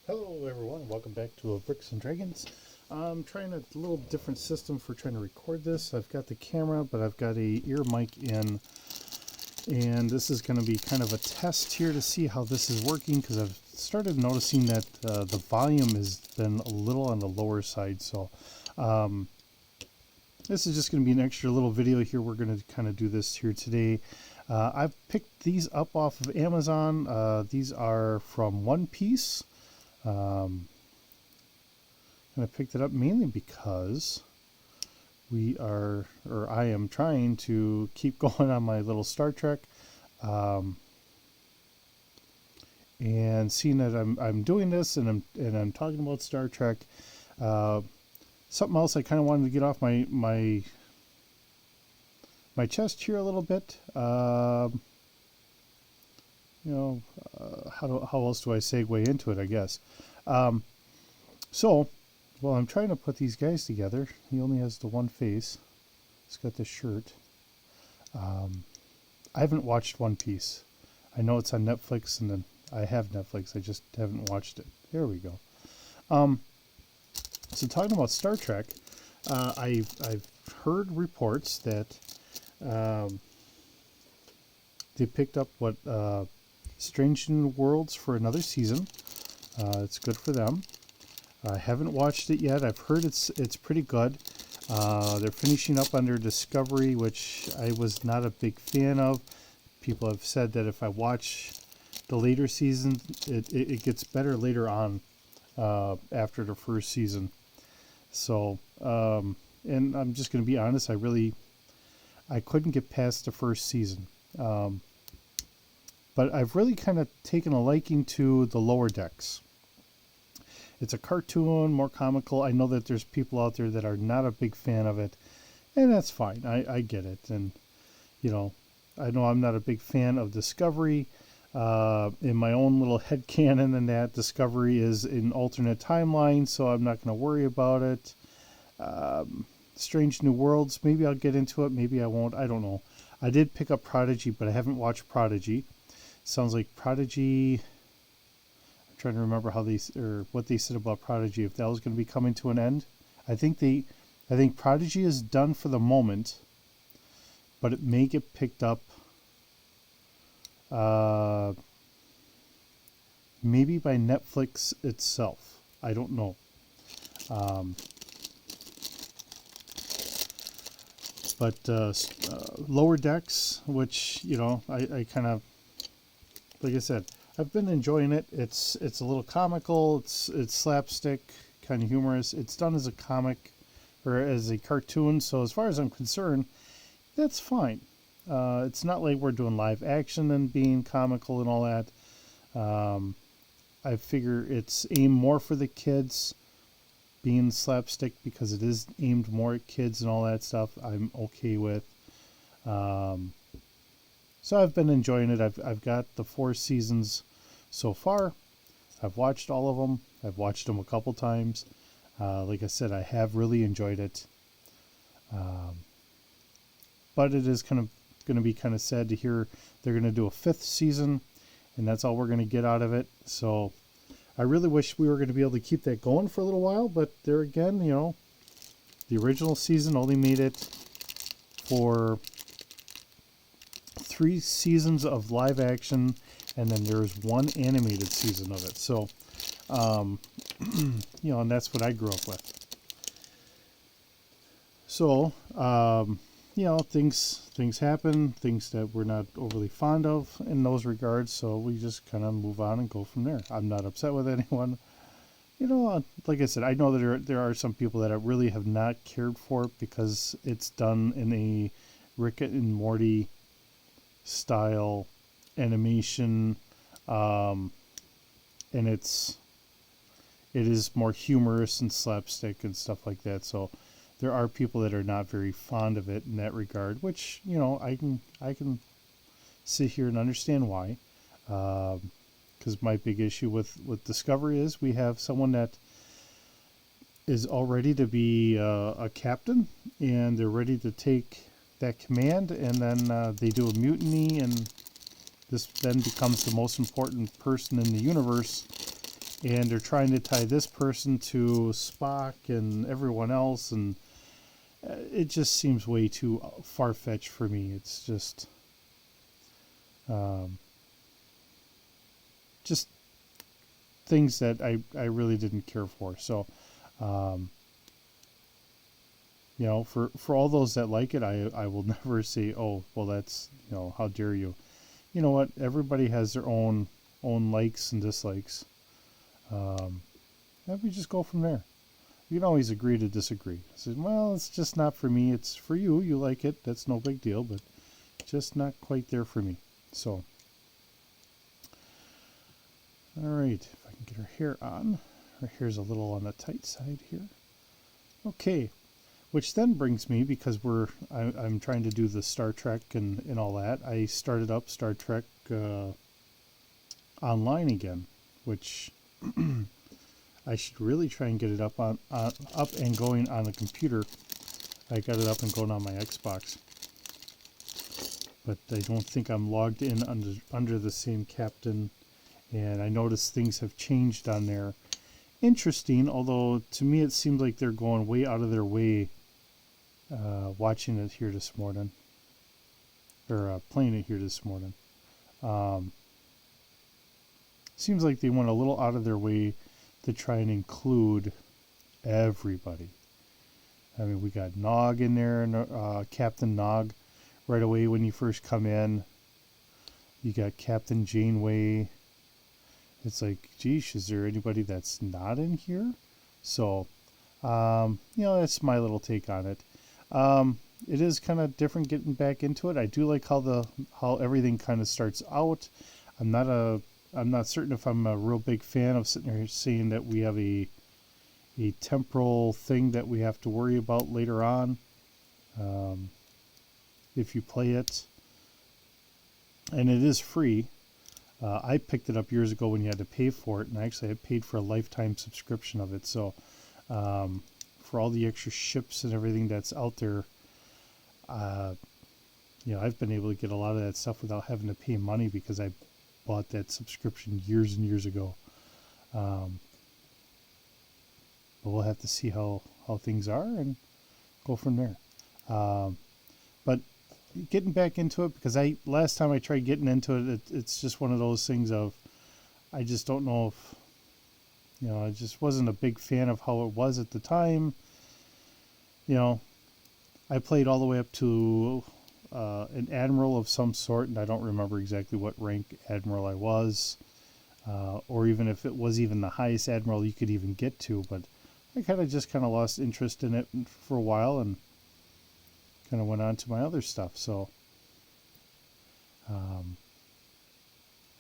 Hello everyone, welcome back to Bricks and Dragons. I'm trying a little different system for trying to record this. I've got the camera, but I've got a ear mic in, and this is going to be kind of a test here to see how this is working, because I've started noticing that the volume has been a little on the lower side. So this is just going to be an extra little video here. We're going to kind of do this here today. I've picked these up off of Amazon. These are from One Piece. And I picked it up mainly because I am trying to keep going on my little Star Trek, and seeing that I'm doing this and I'm talking about Star Trek. Something else I kind of wanted to get off my chest here a little bit. How else do I segue into it, I guess? Well, I'm trying to put these guys together. He only has the one face. He's got the shirt. I haven't watched One Piece. I know it's on Netflix, and then I have Netflix. I just haven't watched it. There we go. So talking about Star Trek, I've heard reports that they picked up Strange New Worlds for another season. It's good for them. I haven't watched it yet. I've heard it's pretty good. They're finishing up under Discovery, which I was not a big fan of. People have said that if I watch the later seasons, it gets better later on after the first season. So, and I'm just going to be honest, I couldn't get past the first season. But I've really kind of taken a liking to the Lower Decks. It's a cartoon, more comical. I know that there's people out there that are not a big fan of it, and that's fine. I get it. And, I know I'm not a big fan of Discovery. In my own little headcanon, and that Discovery is an alternate timeline, so I'm not going to worry about it. Strange New Worlds, maybe I'll get into it, maybe I won't. I don't know. I did pick up Prodigy, but I haven't watched Prodigy. Sounds like Prodigy, I'm trying to remember what they said about Prodigy, if that was going to be coming to an end. I think Prodigy is done for the moment, but it may get picked up maybe by Netflix itself. I don't know. But Lower Decks, which, I kind of, like I said, I've been enjoying it. It's a little comical. It's slapstick, kind of humorous. It's done as a comic or as a cartoon. So as far as I'm concerned, that's fine. It's not like we're doing live action and being comical and all that. I figure it's aimed more for the kids, being slapstick, because it is aimed more at kids and all that stuff. I'm okay with. So I've been enjoying it. I've got the 4 seasons so far. I've watched all of them. I've watched them a couple times. Like I said, I have really enjoyed it. But it is kind of going to be kind of sad to hear they're going to do a 5th season, and that's all we're going to get out of it. So I really wish we were going to be able to keep that going for a little while, but there again, the original season only made it for 3 seasons of live action, and then there's 1 animated season of it. So, and that's what I grew up with. So, things happen, things that we're not overly fond of in those regards, so we just kind of move on and go from there. I'm not upset with anyone. Like I said, I know that there are some people that really have not cared for it because it's done in a Rick and Morty style animation, and it is more humorous and slapstick and stuff like that. So there are people that are not very fond of it in that regard, which I can sit here and understand why. Because my big issue with Discovery is we have someone that is all ready to be a captain, and they're ready to take that command, and then they do a mutiny, and this then becomes the most important person in the universe, and they're trying to tie this person to Spock and everyone else, and it just seems way too far-fetched for me. It's just things that I really didn't care for. So, you know, for all those that like it, I will never say, oh, well, that's, you know, how dare you. You know what? Everybody has their own likes and dislikes. And we just go from there. You can always agree to disagree. I said, well, it's just not for me. It's for you. You like it. That's no big deal, but just not quite there for me. So, all right, if I can get her hair on. Her hair's a little on the tight side here. Okay, which then brings me, because I'm trying to do the Star Trek and all that, I started up Star Trek online again, which I should really try and get it up and going on the computer. I got it up and going on my Xbox, but I don't think I'm logged in under the same captain. And I noticed things have changed on there. Interesting, although to me it seems like they're going way out of their way watching it here this morning, or playing it here this morning. Seems like they went a little out of their way to try and include everybody. I mean, we got Nog in there, Captain Nog, right away when you first come in. You got Captain Janeway. It's like, geez, is there anybody that's not in here? So, you know, that's my little take on it. It is kind of different getting back into it. I do like how everything kind of starts out. I'm not certain if I'm a real big fan of sitting here saying that we have a temporal thing that we have to worry about later on. If you play it, and it is free. I picked it up years ago when you had to pay for it, and actually I paid for a lifetime subscription of it. So for all the extra ships and everything that's out there, you know, I've been able to get a lot of that stuff without having to pay money because I bought that subscription years and years ago. But we'll have to see how things are and go from there. But getting back into it, because last time I tried getting into it, it's just one of those things of, I just don't know if, you know, I just wasn't a big fan of how it was at the time. You know, I played all the way up to an admiral of some sort, and I don't remember exactly what rank admiral I was, or even if it was even the highest admiral you could even get to, but I kind of lost interest in it for a while and kind of went on to my other stuff. So I'm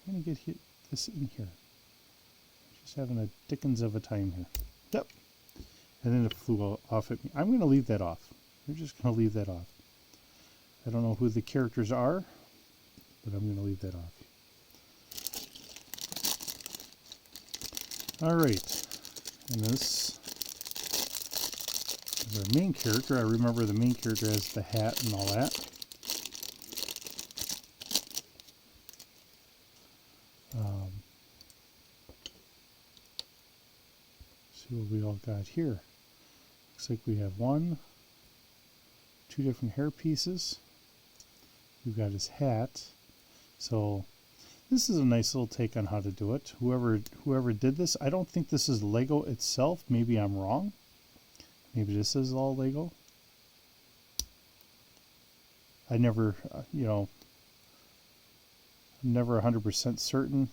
going to get this in here. Just having a dickens of a time here. Yep. And then it flew off at me. I'm going to leave that off. We're just going to leave that off. I don't know who the characters are, but I'm going to leave that off. All right. And this is our main character. I remember the main character has the hat and all that. See what we all got here. Looks like we have two different hair pieces. We've got his hat. So this is a nice little take on how to do it. Whoever did this, I don't think this is Lego itself. Maybe I'm wrong. Maybe this is all Lego. I never, you know, I'm never 100% certain.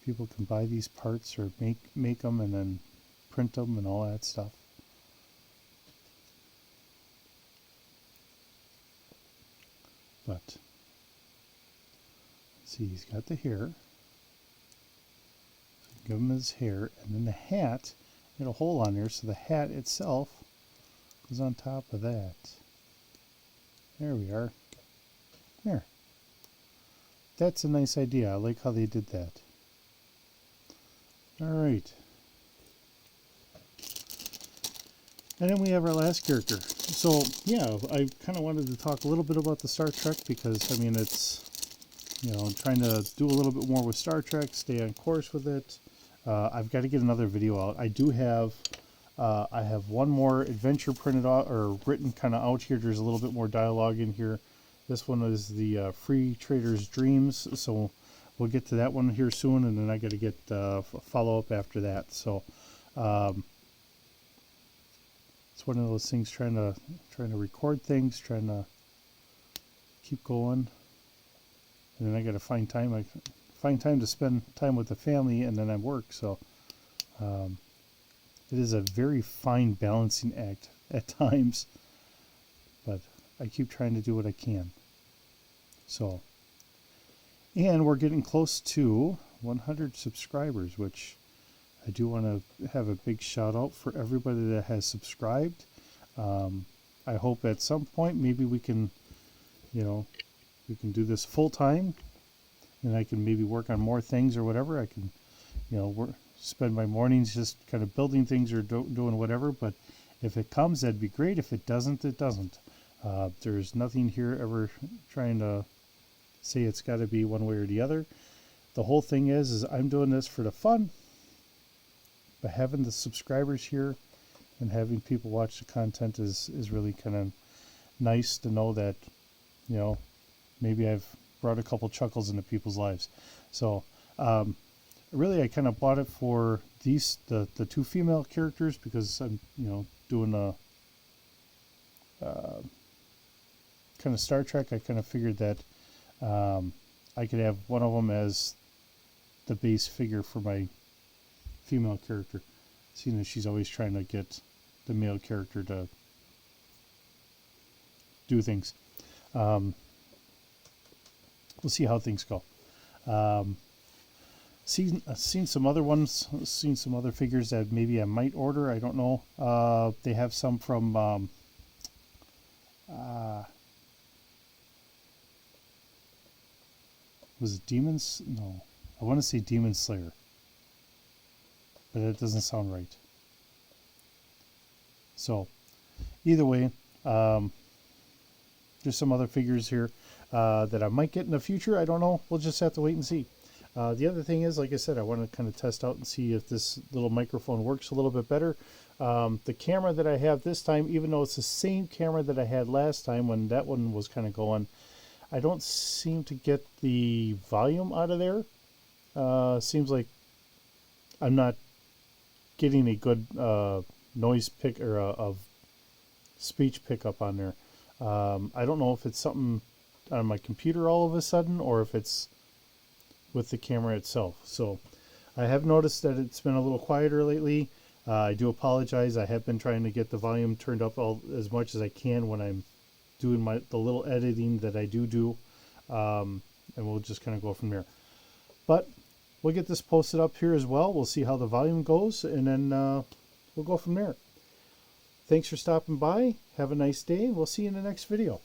People can buy these parts or make them and then print them and all that stuff. But let's see, he's got the hair. So give him his hair, and then the hat. Get a hole on there, so the hat itself goes on top of that. There we are. There. That's a nice idea. I like how they did that. All right. And then we have our last character. So, yeah, I kind of wanted to talk a little bit about the Star Trek because, I mean, it's trying to do a little bit more with Star Trek, stay on course with it. I've got to get another video out. I do have, I have one more adventure printed out or written kind of out here. There's a little bit more dialogue in here. This one is the Free Trader's Dreams, so we'll get to that one here soon, and then I got to get a follow-up after that. So it's one of those things, trying to record things, trying to keep going. And then I got to find time. I find time to spend time with the family, and then I work. So it is a very fine balancing act at times, but I keep trying to do what I can. So, and we're getting close to 100 subscribers, which I do want to have a big shout out for everybody that has subscribed. I hope at some point maybe we can, we can do this full time, and I can maybe work on more things or whatever. I can, spend my mornings just kind of building things or doing whatever. But if it comes, that'd be great. If it doesn't, it doesn't. There's nothing here ever trying to say it's got to be one way or the other. The whole thing is I'm doing this for the fun. But having the subscribers here and having people watch the content is really kind of nice to know that, maybe I've brought a couple chuckles into people's lives. So really I kind of bought it for the two female characters because I'm doing a kind of Star Trek. I kind of figured that I could have one of them as the base figure for my female character, seeing as she's always trying to get the male character to do things. We'll see how things go. Seen some other ones, seen some other figures that maybe I might order. I don't know. They have some from was it Demons? No, I want to say Demon Slayer, but that doesn't sound right. So either way, there's some other figures here that I might get in the future. I don't know. We'll just have to wait and see. The other thing is, like I said, I want to kind of test out and see if this little microphone works a little bit better. The camera that I have this time, even though it's the same camera that I had last time when that one was kind of going, I don't seem to get the volume out of there. Seems like I'm not getting a good noise pick or of speech pickup on there. I don't know if it's something on my computer all of a sudden or if it's with the camera itself. So I have noticed that it's been a little quieter lately. I do apologize. I have been trying to get the volume turned up as much as I can when I'm doing the little editing that I do. And we'll just kind of go from there. But we'll get this posted up here as well. We'll see how the volume goes, and then we'll go from there. Thanks for stopping by. Have a nice day. We'll see you in the next video.